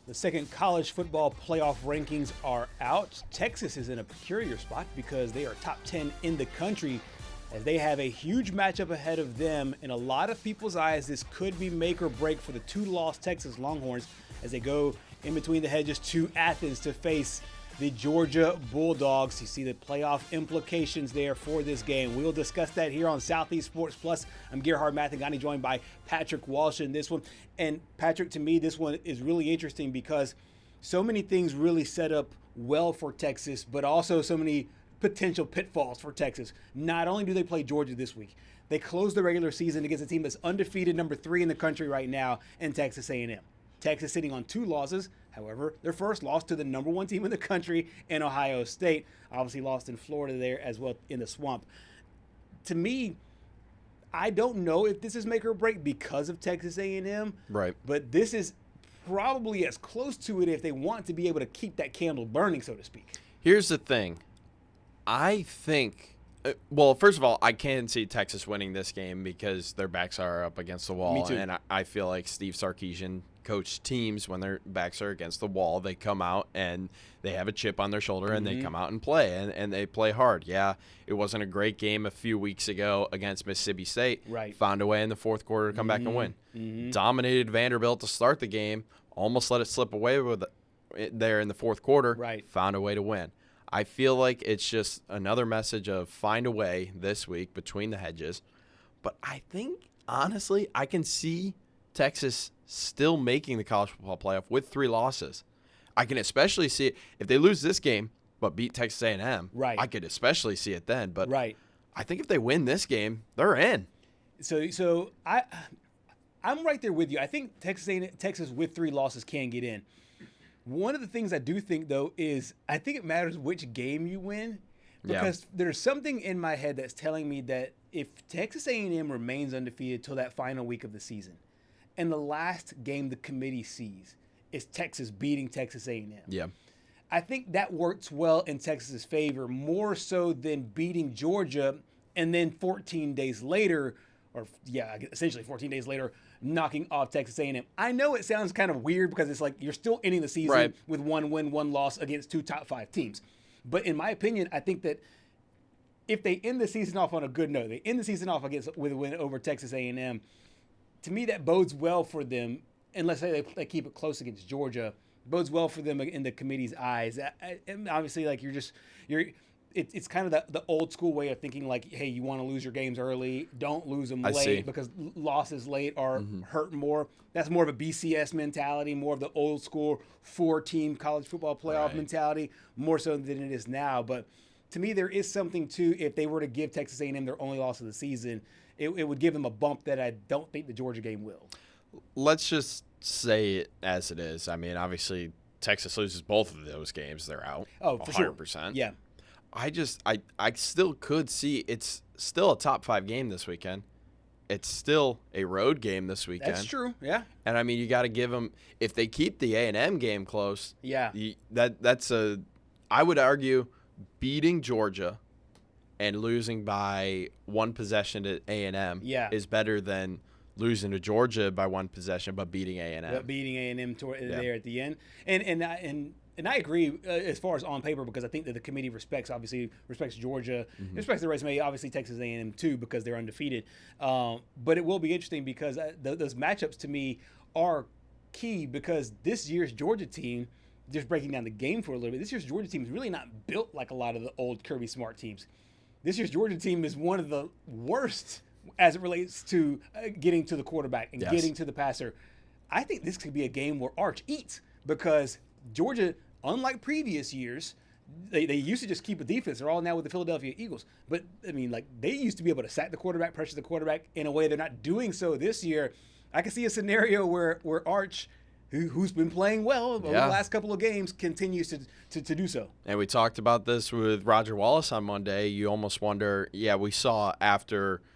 The second college football playoff rankings are out. Texas is in a peculiar spot because they are top 10 in the country as they have a huge matchup ahead of them. In a lot of people's eyes, this could be make or break for the two-loss Texas Longhorns as they go in between the hedges to Athens to face the Georgia Bulldogs. You see the playoff implications there for this game. We'll discuss that here on Southeast Sports Plus. I'm Gerhard Mathangani, joined by Patrick Walsh in this one. And Patrick, to me, this one is really interesting because so many things really set up well for Texas, but also so many potential pitfalls for Texas. Not only do they play Georgia this week, they close the regular season against a team that's undefeated, number 3 in the country right now, in Texas A&M. Texas sitting on 2 losses. However, their first loss to the number 1 team in the country in Ohio State. Obviously lost in Florida there as well in the swamp. To me, I don't know if this is make or break because of Texas A&M. Right. But this is probably as close to it if they want to be able to keep that candle burning, so to speak. Here's the thing. I think, well, first of all, I can see Texas winning this game because their backs are up against the wall. Me too. And I feel like Steve Sarkisian coached teams when their backs are against the wall. They come out and they have a chip on their shoulder and they come out and play. And they play hard. Yeah, it wasn't a great game a few weeks ago against Mississippi State. Right. Found a way in the fourth quarter to come back and win. Dominated Vanderbilt to start the game. Almost let it slip away with it there in the fourth quarter. Right. Found a way to win. I feel like it's just another message of find a way this week between the hedges. But I think, honestly, I can see Texas still making the college football playoff with 3 losses. I can especially see it if they lose this game but beat Texas A&M. Right. I could especially see it then. But right. I think if they win this game, they're in. So I'm right there with you. I think Texas with 3 losses can get in. One of the things I do think, though, is I think it matters which game you win because there's something in my head that's telling me that if Texas A&M remains undefeated till that final week of the season, and the last game the committee sees is Texas beating Texas A&M, Yeah. I think that works well in Texas's favor, more so than beating Georgia and then 14 days later, essentially 14 days later, knocking off Texas A&M. I know it sounds kind of weird because it's like you're still ending the season with 1 win, 1 loss against 2 top 5 teams. But in my opinion, I think that if they end the season off on a good note, they end the season off with a win over Texas A&M, to me that bodes well for them, and let's say they keep it close against Georgia, bodes well for them in the committee's eyes. And obviously, like it's kind of the old school way of thinking, like, hey, you want to lose your games early, don't lose them late because losses late are hurt more. That's more of a BCS mentality, more of the old school 4-team college football playoff mentality, more so than it is now. But to me, there is something to if they were to give Texas A&M their only loss of the season, it would give them a bump that I don't think the Georgia game will. Let's just say it as it is. I mean, obviously, Texas loses both of those games, they're out. Oh, for 100%. Sure. Yeah. I still could see it's still a top 5 game this weekend. It's still a road game this weekend. That's true. Yeah. And I mean, you got to give them if they keep the A&M game close. Yeah. I would argue beating Georgia and losing by 1 possession to A&M is better than losing to Georgia by 1 possession but beating A&M. But beating A&M there at the end. And I agree as far as on paper because I think that the committee respects Georgia, respects the resume, obviously Texas A&M too because they're undefeated. But it will be interesting because those matchups to me are key because this year's Georgia team, just breaking down the game for a little bit, this year's Georgia team is really not built like a lot of the old Kirby Smart teams. This year's Georgia team is one of the worst as it relates to getting to the quarterback and getting to the passer. I think this could be a game where Arch eats because Georgia, unlike previous years, they used to just keep a defense. They're all now with the Philadelphia Eagles. But, I mean, like, they used to be able to sack the quarterback, pressure the quarterback in a way they're not doing so this year. I can see a scenario where Arch, who's been playing well over the last couple of games, continues to do so. And we talked about this with Roger Wallace on Monday. You almost wonder, we saw after –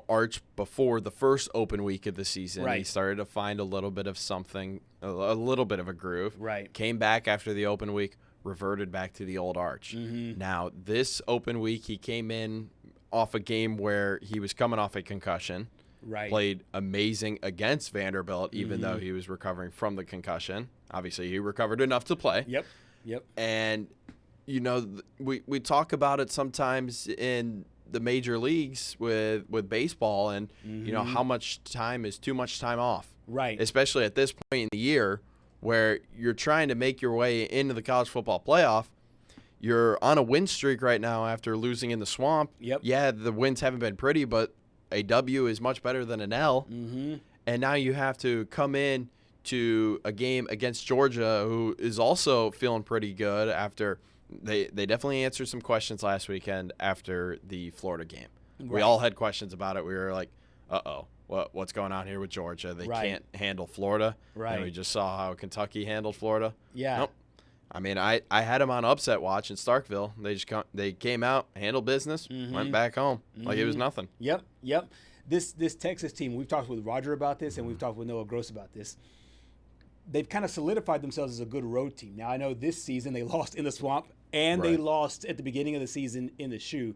Arch before the first open week of the season, he started to find a little bit of something, a little bit of a groove. Right. Came back after the open week, reverted back to the old Arch. Now, this open week, he came in off a game where he was coming off a concussion. Right. played amazing against Vanderbilt, even though he was recovering from the concussion. Obviously, he recovered enough to play. Yep. And, you know, we talk about it sometimes in the major leagues with baseball and, you know, how much time is too much time off. Right. Especially at this point in the year where you're trying to make your way into the college football playoff. You're on a win streak right now after losing in the Swamp. Yep. Yeah, the wins haven't been pretty, but a W is much better than an L. And now you have to come in to a game against Georgia, who is also feeling pretty good after they definitely answered some questions last weekend after the Florida game. Right. We all had questions about it. We were like, uh-oh, what's going on here with Georgia? They can't handle Florida. Right. And we just saw how Kentucky handled Florida. Yeah. Nope. I mean, I had them on upset watch in Starkville. They came out, handled business, went back home like it was nothing. Yep. This Texas team, we've talked with Roger about this, and we've talked with Noah Gross about this. They've kind of solidified themselves as a good road team. Now, I know this season they lost in the Swamp, and they lost at the beginning of the season in the Shoe.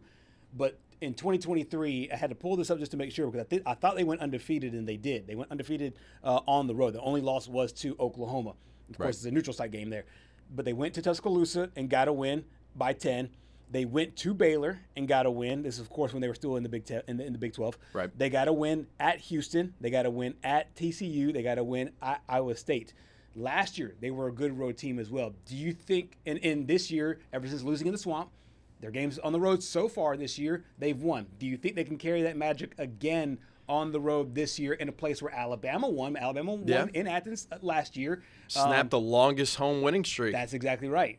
But in 2023, I had to pull this up just to make sure because I thought they went undefeated, and they did. They went undefeated on the road. The only loss was to Oklahoma. Of course, it's a neutral site game there. But they went to Tuscaloosa and got a win by 10. They went to Baylor and got a win. This is, of course, when they were still in the Big in the Big 12. Right. They got a win at Houston. They got a win at TCU. They got a win at Iowa State. Last year, they were a good road team as well. Do you think, in this year, ever since losing in the Swamp, their games on the road so far this year, they've won. Do you think they can carry that magic again on the road this year in a place where Alabama won? Alabama won in Athens last year. Snapped the longest home winning streak. That's exactly right.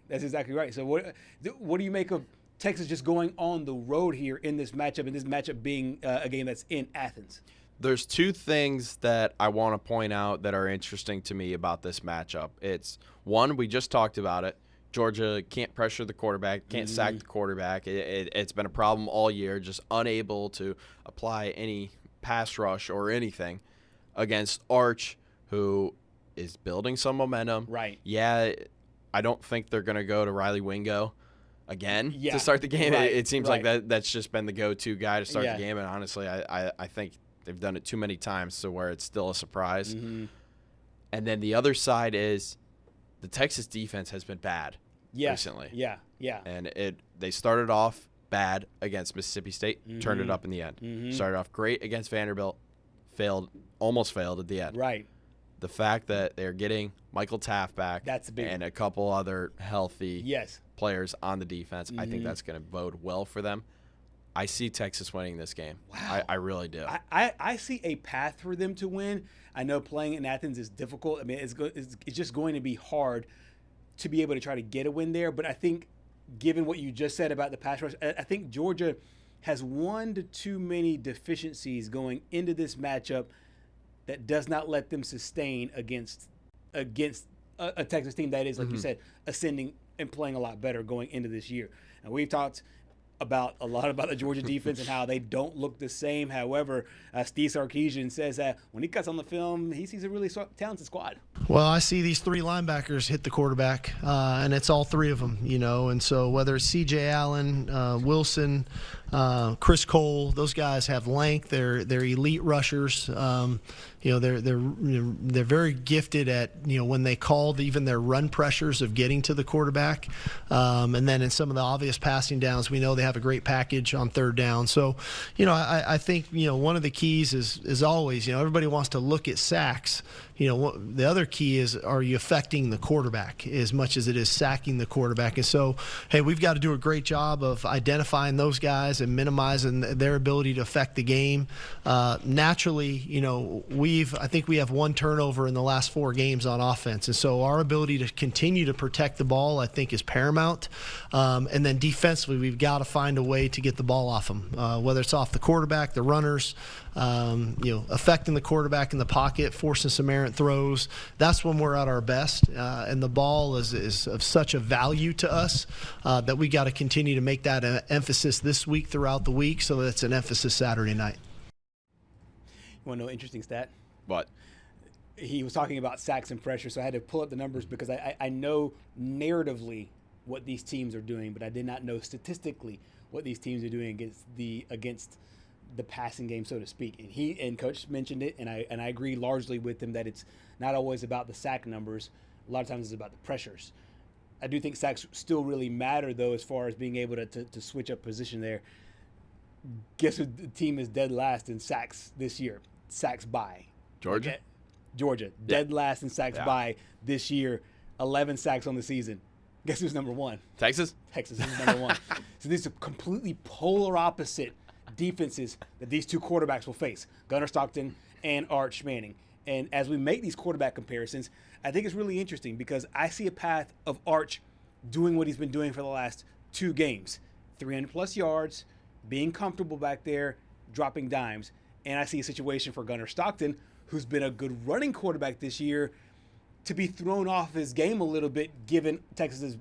So what do you make of Texas just going on the road here in this matchup, and this matchup being a game that's in Athens? There's two things that I want to point out that are interesting to me about this matchup. It's one, we just talked about it. Georgia can't pressure the quarterback, can't sack the quarterback. It's been a problem all year, just unable to apply any pass rush or anything against Arch, who is building some momentum. Right. Yeah, I don't think they're going to go to Riley Wingo again to start the game. Right. It seems like that's just been the go-to guy to start the game, and honestly, I think they've done it too many times to where it's still a surprise. And then the other side is the Texas defense has been bad recently. Yeah. And they started off bad against Mississippi State, turned it up in the end. Started off great against Vanderbilt, almost failed at the end. Right. The fact that they're getting Michael Taft back and a couple other healthy players on the defense, I think that's going to bode well for them. I see Texas winning this game. Wow. I really do. I see a path for them to win. I know playing in Athens is difficult. I mean, it's just going to be hard to be able to try to get a win there. But I think, given what you just said about the pass rush, I think Georgia has one to too many deficiencies going into this matchup that does not let them sustain against a Texas team that is, like you said, ascending and playing a lot better going into this year. And we've talked a lot about the Georgia defense and how they don't look the same. However, Steve Sarkisian says that when he cuts on the film, he sees a really talented squad. Well, I see these three linebackers hit the quarterback, and it's all three of them, And so whether it's C.J. Allen, Wilson, Chris Cole, those guys have length. They're elite rushers. They're very gifted at when they call even their run pressures of getting to the quarterback, and then in some of the obvious passing downs, we know they have a great package on third down. So, I think one of the keys is always everybody wants to look at sacks. The other key is, are you affecting the quarterback as much as it is sacking the quarterback? And so, hey, we've got to do a great job of identifying those guys and minimizing their ability to affect the game. Naturally, I think we have one turnover in the last 4 games on offense. And so our ability to continue to protect the ball, I think, is paramount. And then defensively, we've got to find a way to get the ball off them, whether it's off the quarterback, the runners, affecting the quarterback in the pocket, forcing some errant throws. That's when we're at our best. And the ball is of such a value to us that we got to continue to make that an emphasis this week throughout the week, so that it's an emphasis Saturday night. You want to know an interesting stat? What? He was talking about sacks and pressure, so I had to pull up the numbers because I know narratively what these teams are doing, but I did not know statistically what these teams are doing against the passing game, so to speak. And Coach mentioned it, and I agree largely with him that it's not always about the sack numbers. A lot of times it's about the pressures. I do think sacks still really matter, though, as far as being able to switch up position there. Guess who the team is dead last in sacks this year? Sacks by. Georgia? Georgia. Dead last in sacks by this year. 11 sacks on the season. Guess who's number one? Texas? Texas is number one. So these are completely polar opposite defenses that these two quarterbacks will face, Gunnar Stockton and Arch Manning. And as we make these quarterback comparisons, I think it's really interesting because I see a path of Arch doing what he's been doing for the last 2 games. 300-plus yards, being comfortable back there, dropping dimes. And I see a situation for Gunnar Stockton, who's been a good running quarterback this year, to be thrown off his game a little bit, given Texas's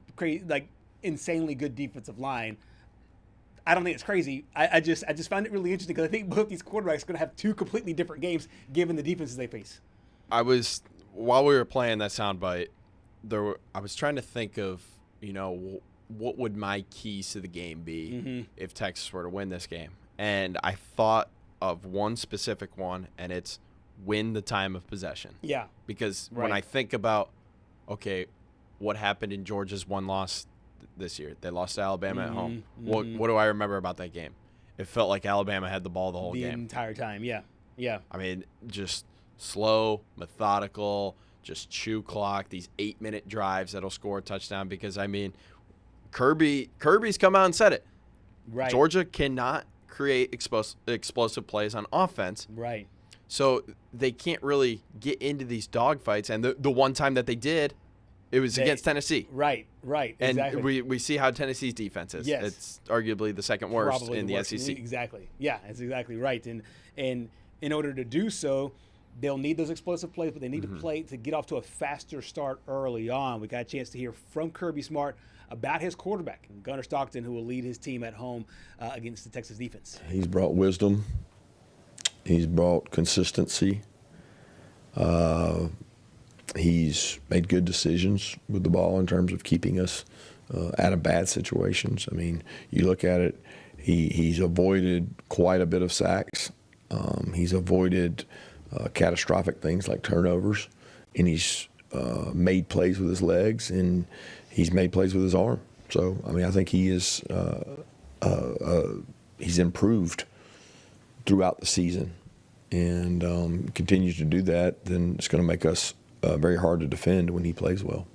insanely good defensive line. I don't think it's crazy. I just find it really interesting because I think both these quarterbacks are going to have 2 completely different games given the defenses they face. While we were playing that soundbite, I was trying to think of, what would my keys to the game be if Texas were to win this game, and I thought of one specific one, and it's win the time of possession. Yeah. Because when I think about, okay, what happened in Georgia's one loss this year? They lost to Alabama at home. What do I remember about that game? It felt like Alabama had the ball the whole game. The entire time, yeah. Yeah. I mean, just slow, methodical, just chew clock, these 8-minute drives that'll score a touchdown because, I mean, Kirby's come out and said it. Right. Georgia cannot create explosive plays on offense. Right. So they can't really get into these dogfights. And the one time that they did, it was against Tennessee. Right, exactly. And we see how Tennessee's defense is. Yes. It's arguably the second worst Probably in the worst. SEC. Exactly. Yeah, that's exactly right. And in order to do so, they'll need those explosive plays, but they need to play to get off to a faster start early on. We got a chance to hear from Kirby Smart about his quarterback, Gunnar Stockton, who will lead his team at home against the Texas defense. He's brought wisdom. He's brought consistency. He's made good decisions with the ball in terms of keeping us out of bad situations. I mean, you look at it, he's avoided quite a bit of sacks. He's avoided catastrophic things like turnovers, and he's made plays with his legs, and he's made plays with his arm. So, I mean, I think he is he's improved throughout the season and continues to do that, then it's going to make us very hard to defend when he plays well.